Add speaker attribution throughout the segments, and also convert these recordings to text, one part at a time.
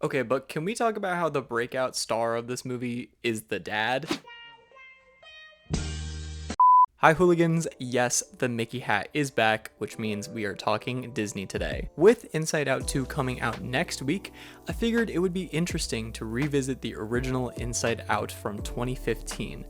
Speaker 1: Okay, but can we talk about how the breakout star of this movie is the dad? Hi hooligans, yes, the Mickey hat is back, which means we are talking Disney today. With Inside Out 2 coming out next week, I figured it would be interesting to revisit the original Inside Out from 2015.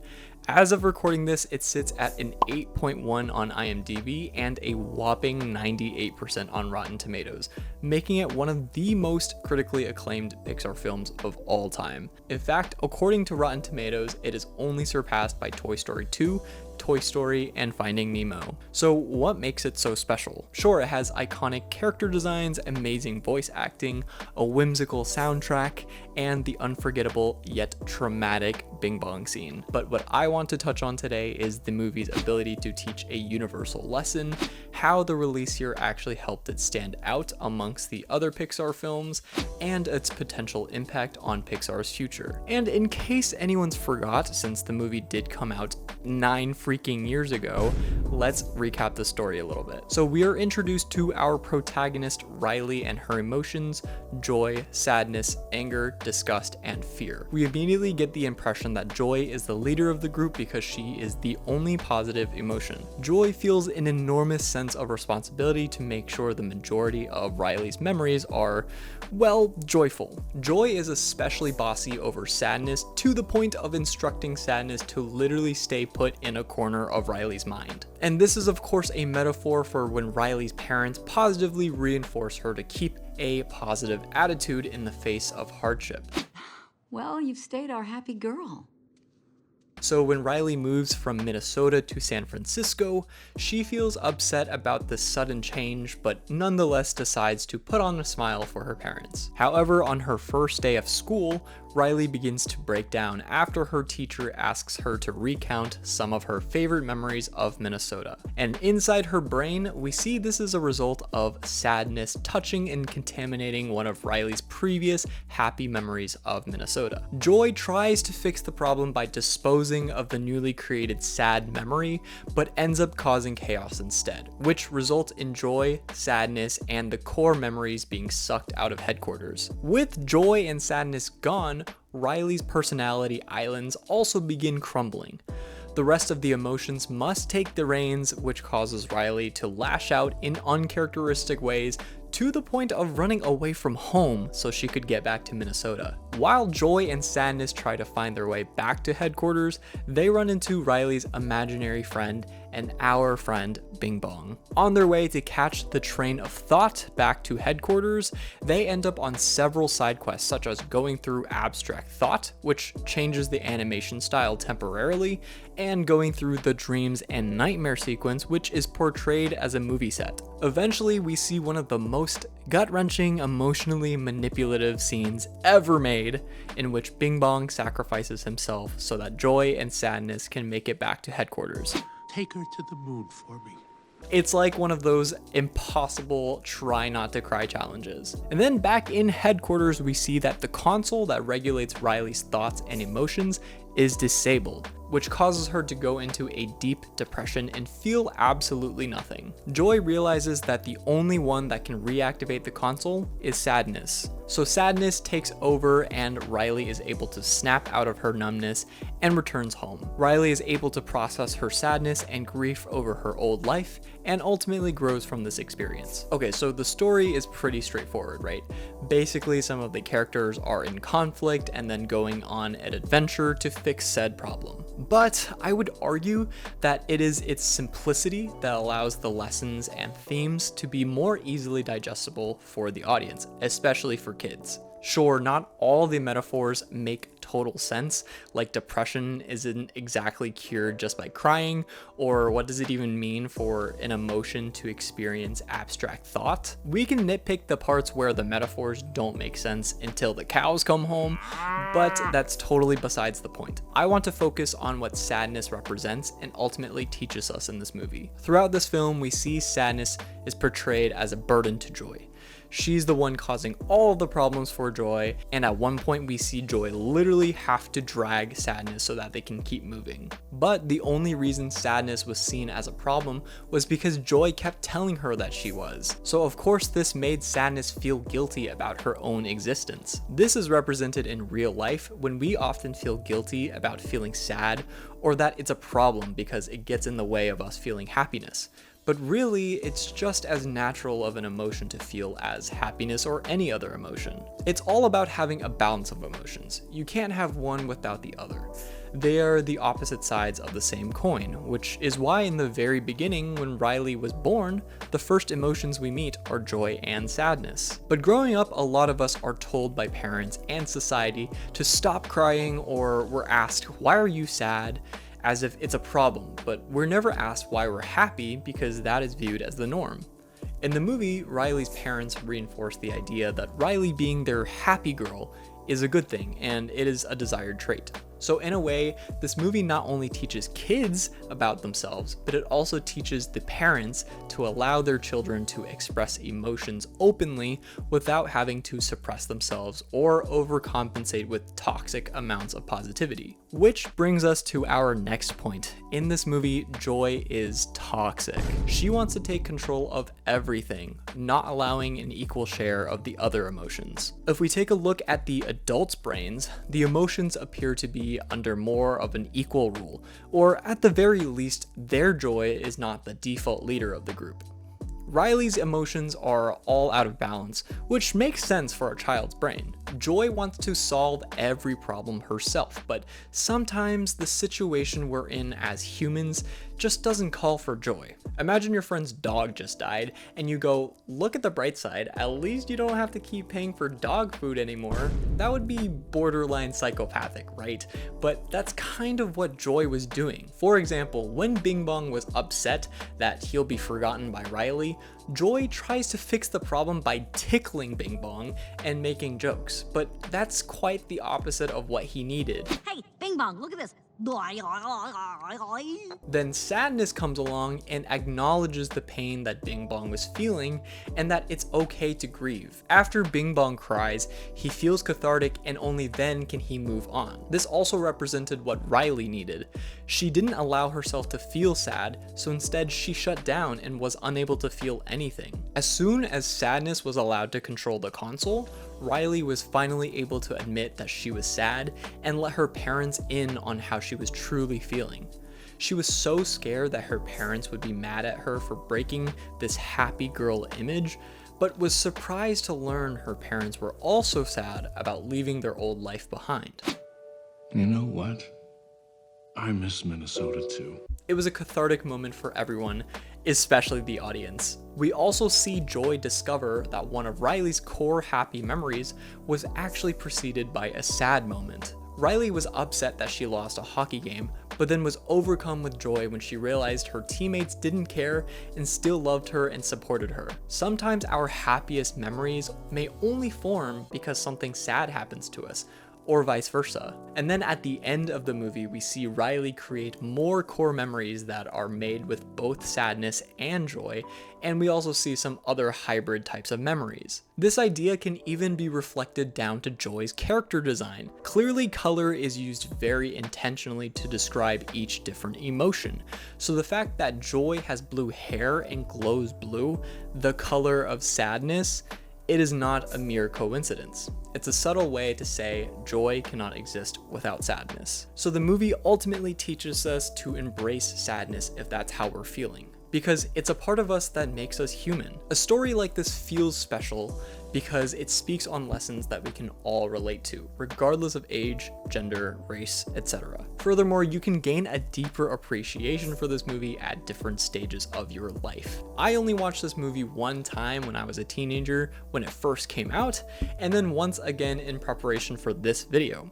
Speaker 1: As of recording this, it sits at an 8.1 on IMDb and a whopping 98% on Rotten Tomatoes, making it one of the most critically acclaimed Pixar films of all time. In fact, according to Rotten Tomatoes, it is only surpassed by Toy Story 2, Toy Story, and Finding Nemo. So what makes it so special? Sure, it has iconic character designs, amazing voice acting, a whimsical soundtrack, and the unforgettable yet traumatic Bing Bong scene. But what I want to touch on today is the movie's ability to teach a universal lesson, how the release year actually helped it stand out amongst the other Pixar films, and its potential impact on Pixar's future. And in case anyone's forgot, since the movie did come out 9 freaking years ago, let's recap the story a little bit. So we are introduced to our protagonist Riley and her emotions: joy, sadness, anger, disgust, and fear. We immediately get the impression that Joy is the leader of the group because she is the only positive emotion. Joy feels an enormous sense of responsibility to make sure the majority of Riley's memories are, well, joyful. Joy is especially bossy over sadness, to the point of instructing sadness to literally stay put in a corner of Riley's mind. And this is of course a metaphor for when Riley's parents positively reinforce her to keep a positive attitude in the face of hardship.
Speaker 2: Well, you've stayed our happy girl.
Speaker 1: So when Riley moves from Minnesota to San Francisco, she feels upset about this sudden change, but nonetheless decides to put on a smile for her parents. However, on her first day of school, Riley begins to break down after her teacher asks her to recount some of her favorite memories of Minnesota. And inside her brain, we see this is a result of sadness touching and contaminating one of Riley's previous happy memories of Minnesota. Joy tries to fix the problem by disposing of the newly created sad memory, but ends up causing chaos instead, which results in Joy, sadness, and the core memories being sucked out of headquarters. With joy and sadness gone, Riley's personality islands also begin crumbling. The rest of the emotions must take the reins, which causes Riley to lash out in uncharacteristic ways, to the point of running away from home so she could get back to Minnesota. While Joy and Sadness try to find their way back to headquarters, they run into Riley's imaginary friend and our friend Bing Bong. On their way to catch the train of thought back to headquarters, they end up on several side quests, such as going through abstract thought, which changes the animation style temporarily, and going through the dreams and nightmare sequence, which is portrayed as a movie set. Eventually, we see one of the most gut-wrenching, emotionally manipulative scenes ever made, in which Bing Bong sacrifices himself so that Joy and Sadness can make it back to headquarters.
Speaker 3: Take her to the moon for me.
Speaker 1: It's like one of those impossible try not to cry challenges. And then back in headquarters, we see that the console that regulates Riley's thoughts and emotions is disabled, which causes her to go into a deep depression and feel absolutely nothing. Joy realizes that the only one that can reactivate the console is Sadness. So Sadness takes over and Riley is able to snap out of her numbness and returns home. Riley is able to process her sadness and grief over her old life and ultimately grows from this experience. Okay, so the story is pretty straightforward, right? Basically, some of the characters are in conflict and then going on an adventure to fix said problem. But I would argue that it is its simplicity that allows the lessons and themes to be more easily digestible for the audience, especially for kids. Sure, not all the metaphors make total sense, like depression isn't exactly cured just by crying, or what does it even mean for an emotion to experience abstract thought? We can nitpick the parts where the metaphors don't make sense until the cows come home, but that's totally besides the point. I want to focus on what sadness represents and ultimately teaches us in this movie. Throughout this film, we see sadness is portrayed as a burden to joy. She's the one causing all of the problems for Joy, and at one point we see Joy literally have to drag Sadness so that they can keep moving. But the only reason Sadness was seen as a problem was because Joy kept telling her that she was. So of course this made Sadness feel guilty about her own existence. This is represented in real life when we often feel guilty about feeling sad, or that it's a problem because it gets in the way of us feeling happiness. But really, it's just as natural of an emotion to feel as happiness or any other emotion. It's all about having a balance of emotions. You can't have one without the other. They are the opposite sides of the same coin, which is why in the very beginning, when Riley was born, the first emotions we meet are joy and sadness. But growing up, a lot of us are told by parents and society to stop crying, or we're asked, "Why are you sad?" as if it's a problem, but we're never asked why we're happy because that is viewed as the norm. In the movie, Riley's parents reinforce the idea that Riley being their happy girl is a good thing, and it is a desired trait. So in a way, this movie not only teaches kids about themselves, but it also teaches the parents to allow their children to express emotions openly without having to suppress themselves or overcompensate with toxic amounts of positivity. Which brings us to our next point. In this movie, Joy is toxic. She wants to take control of everything, not allowing an equal share of the other emotions. If we take a look at the adults' brains, the emotions appear to be under more of an equal rule, or at the very least, their joy is not the default leader of the group. Riley's emotions are all out of balance, which makes sense for a child's brain. Joy wants to solve every problem herself, but sometimes the situation we're in as humans just doesn't call for joy. Imagine your friend's dog just died, and you go, "Look at the bright side, at least you don't have to keep paying for dog food anymore." That would be borderline psychopathic, right? But that's kind of what Joy was doing. For example, when Bing Bong was upset that he'll be forgotten by Riley, Joy tries to fix the problem by tickling Bing Bong and making jokes, but that's quite the opposite of what he needed.
Speaker 4: Hey, Bing Bong, look at this.
Speaker 1: Then Sadness comes along and acknowledges the pain that Bing Bong was feeling and that it's okay to grieve. After Bing Bong cries, he feels cathartic and only then can he move on. This also represented what Riley needed. She didn't allow herself to feel sad, so instead she shut down and was unable to feel anything. As soon as Sadness was allowed to control the console, Riley was finally able to admit that she was sad and let her parents in on how she was truly feeling. She was so scared that her parents would be mad at her for breaking this happy girl image, but was surprised to learn her parents were also sad about leaving their old life behind.
Speaker 3: You know what? I miss Minnesota too.
Speaker 1: It was a cathartic moment for everyone, especially the audience. We also see Joy discover that one of Riley's core happy memories was actually preceded by a sad moment. Riley was upset that she lost a hockey game, but then was overcome with joy when she realized her teammates didn't care and still loved her and supported her. Sometimes our happiest memories may only form because something sad happens to us, or vice versa. And then at the end of the movie, we see Riley create more core memories that are made with both sadness and joy, and we also see some other hybrid types of memories. This idea can even be reflected down to Joy's character design. Clearly, color is used very intentionally to describe each different emotion. So the fact that Joy has blue hair and glows blue, the color of sadness, it is not a mere coincidence. It's a subtle way to say joy cannot exist without sadness. So the movie ultimately teaches us to embrace sadness if that's how we're feeling, because it's a part of us that makes us human. A story like this feels special because it speaks on lessons that we can all relate to, regardless of age, gender, race, etc. Furthermore, you can gain a deeper appreciation for this movie at different stages of your life. I only watched this movie one time when I was a teenager, when it first came out, and then once again in preparation for this video.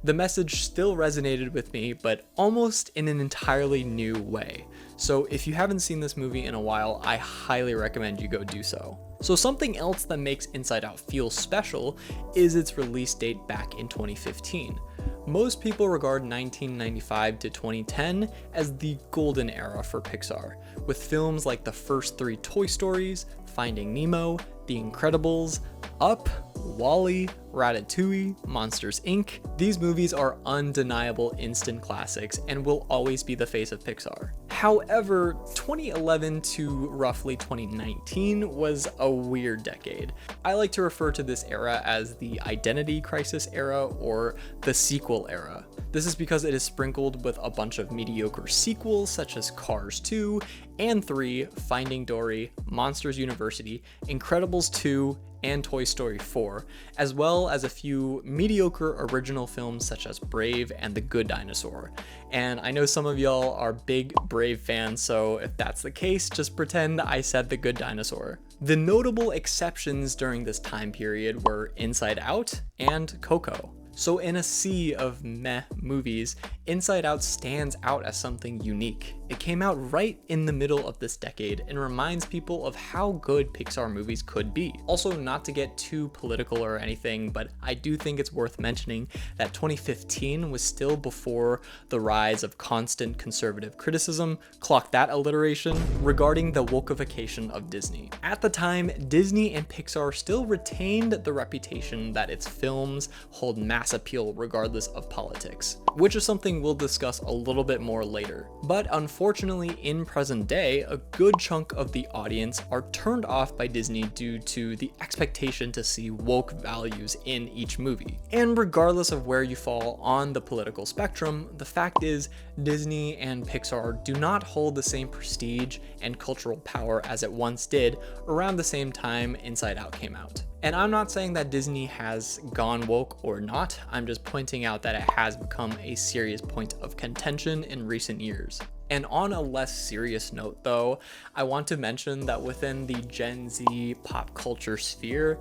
Speaker 1: The message still resonated with me, but almost in an entirely new way. So if you haven't seen this movie in a while, I highly recommend you go do so. So something else that makes Inside Out feel special is its release date back in 2015. Most people regard 1995 to 2010 as the golden era for Pixar, with films like the first 3 Toy Stories, Finding Nemo, The Incredibles, Up, WALL-E, Ratatouille, Monsters Inc. These movies are undeniable instant classics and will always be the face of Pixar. However, 2011 to roughly 2019 was a weird decade. I like to refer to this era as the identity crisis era or the sequel era. This is because it is sprinkled with a bunch of mediocre sequels such as Cars 2 and 3, Finding Dory, Monsters University, Incredibles 2, and Toy Story 4, as well as a few mediocre original films such as Brave and The Good Dinosaur. And I know some of y'all are big Brave fans, so if that's the case, just pretend I said The Good Dinosaur. The notable exceptions during this time period were Inside Out and Coco. So in a sea of meh movies, Inside Out stands out as something unique. It came out right in the middle of this decade and reminds people of how good Pixar movies could be. Also, not to get too political or anything, but I do think it's worth mentioning that 2015 was still before the rise of constant conservative criticism, clock that alliteration, regarding the wokeification of Disney. At the time, Disney and Pixar still retained the reputation that its films hold mass appeal regardless of politics, which is something we'll discuss a little bit more later. But unfortunately, in present day, a good chunk of the audience are turned off by Disney due to the expectation to see woke values in each movie. And regardless of where you fall on the political spectrum, the fact is Disney and Pixar do not hold the same prestige and cultural power as it once did around the same time Inside Out came out. And I'm not saying that Disney has gone woke or not, I'm just pointing out that it has become a serious point of contention in recent years. And on a less serious note though, I want to mention that within the Gen Z pop culture sphere,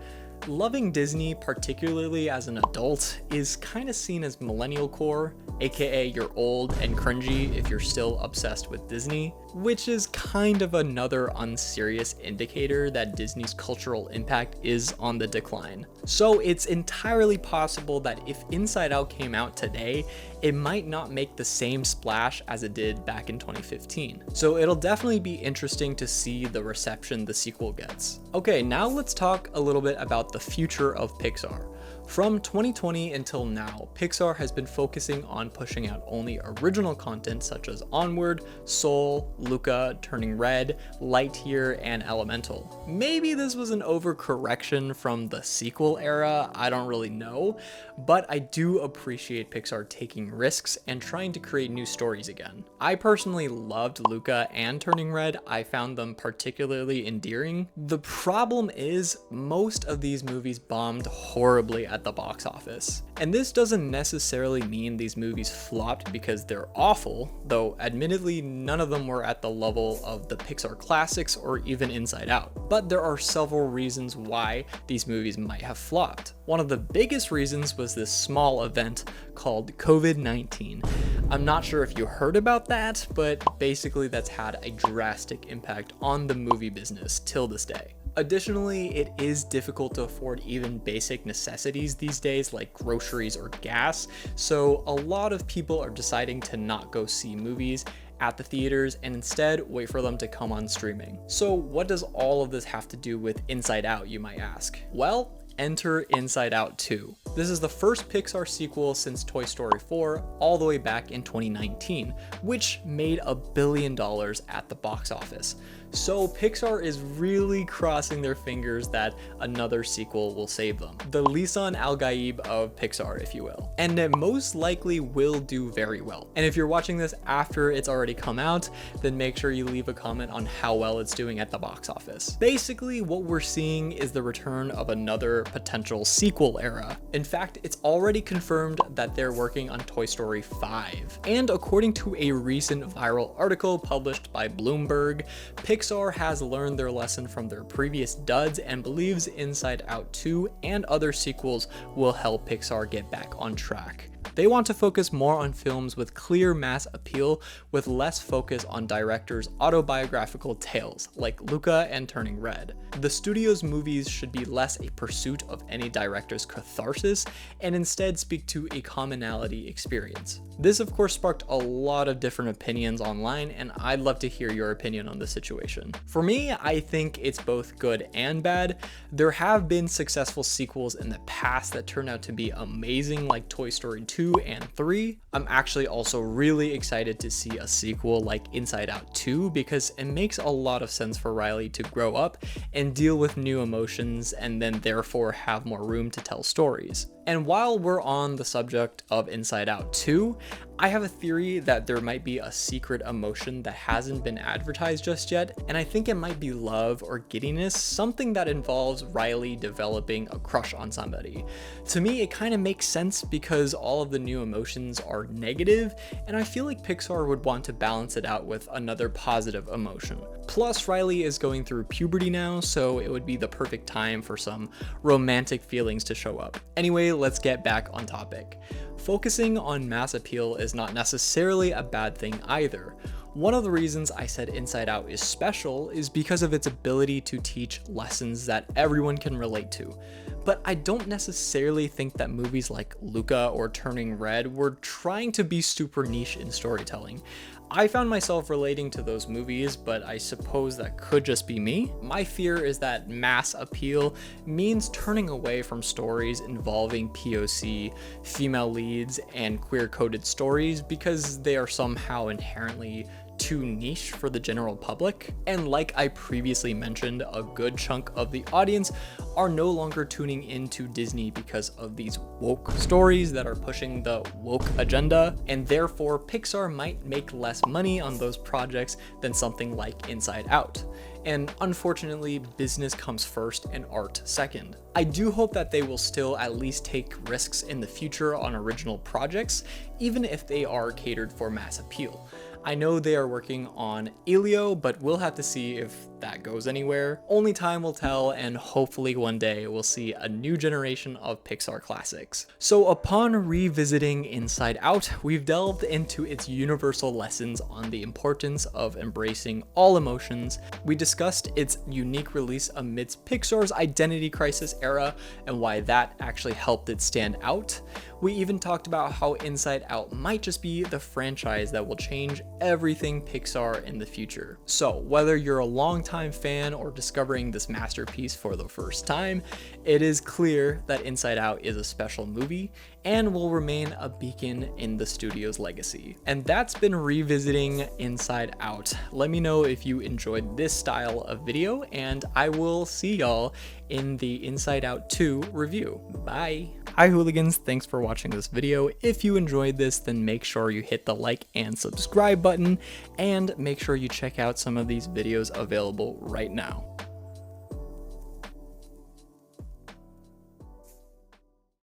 Speaker 1: loving Disney, particularly as an adult, is kind of seen as millennial core, aka you're old and cringy if you're still obsessed with Disney, which is kind of another unserious indicator that Disney's cultural impact is on the decline. So it's entirely possible that if Inside Out came out today, it might not make the same splash as it did back in 2015. So it'll definitely be interesting to see the reception the sequel gets. Okay, now let's talk a little bit about the future of Pixar. From 2020 until now, Pixar has been focusing on pushing out only original content such as Onward, Soul, Luca, Turning Red, Lightyear, and Elemental. Maybe this was an overcorrection from the sequel era, I don't really know, but I do appreciate Pixar taking risks and trying to create new stories again. I personally loved Luca and Turning Red, I found them particularly endearing. The problem is, most of these movies bombed horribly at the box office. And this doesn't necessarily mean these movies flopped because they're awful, though admittedly none of them were at the level of the Pixar classics or even Inside Out. But there are several reasons why these movies might have flopped. One of the biggest reasons was this small event called COVID-19. I'm not sure if you heard about that, but basically that's had a drastic impact on the movie business till this day. Additionally, it is difficult to afford even basic necessities these days like groceries or gas, so a lot of people are deciding to not go see movies at the theaters and instead wait for them to come on streaming. So what does all of this have to do with Inside Out, you might ask? Well, enter Inside Out 2. This is the first Pixar sequel since Toy Story 4 all the way back in 2019, which made $1 billion at the box office. So Pixar is really crossing their fingers that another sequel will save them. The Lisan Al Gaib of Pixar, if you will. And it most likely will do very well. And if you're watching this after it's already come out, then make sure you leave a comment on how well it's doing at the box office. Basically, what we're seeing is the return of another potential sequel era. In fact, it's already confirmed that they're working on Toy Story 5. And according to a recent viral article published by Bloomberg, Pixar has learned their lesson from their previous duds and believes Inside Out 2 and other sequels will help Pixar get back on track. They want to focus more on films with clear mass appeal with less focus on directors' autobiographical tales like Luca and Turning Red. The studio's movies should be less a pursuit of any director's catharsis and instead speak to a commonality experience. This of course sparked a lot of different opinions online, and I'd love to hear your opinion on the situation. For me, I think it's both good and bad. There have been successful sequels in the past that turned out to be amazing, like Toy Story 2 and 3. I'm actually also really excited to see a sequel like Inside Out 2 because it makes a lot of sense for Riley to grow up and deal with new emotions and then therefore have more room to tell stories. And while we're on the subject of Inside Out 2, I have a theory that there might be a secret emotion that hasn't been advertised just yet, and I think it might be love or giddiness, something that involves Riley developing a crush on somebody. To me, it kind of makes sense because all of the new emotions are negative, and I feel like Pixar would want to balance it out with another positive emotion. Plus, Riley is going through puberty now, so it would be the perfect time for some romantic feelings to show up. Anyway, let's get back on topic. Focusing on mass appeal is not necessarily a bad thing either. One of the reasons I said Inside Out is special is because of its ability to teach lessons that everyone can relate to. But I don't necessarily think that movies like Luca or Turning Red were trying to be super niche in storytelling. I found myself relating to those movies, but I suppose that could just be me. My fear is that mass appeal means turning away from stories involving POC, female leads, and queer-coded stories because they are somehow inherently too niche for the general public. And like I previously mentioned, a good chunk of the audience are no longer tuning into Disney because of these woke stories that are pushing the woke agenda, and therefore Pixar might make less money on those projects than something like Inside Out. And unfortunately, business comes first and art second. I do hope that they will still at least take risks in the future on original projects, even if they are catered for mass appeal. I know they are working on Elio, but we'll have to see if that goes anywhere. Only time will tell, and hopefully one day we'll see a new generation of Pixar classics. So upon revisiting Inside Out, we've delved into its universal lessons on the importance of embracing all emotions. We discussed its unique release amidst Pixar's identity crisis era and why that actually helped it stand out. We even talked about how Inside Out might just be the franchise that will change everything Pixar in the future. So whether you're a longtime fan or discovering this masterpiece for the first time, it is clear that Inside Out is a special movie and will remain a beacon in the studio's legacy. And that's been revisiting Inside Out. Let me know if you enjoyed this style of video, and I will see y'all in the Inside Out 2 review. Bye! Hi hooligans, thanks for watching this video. If you enjoyed this, then make sure you hit the like and subscribe button, and make sure you check out some of these videos available right now.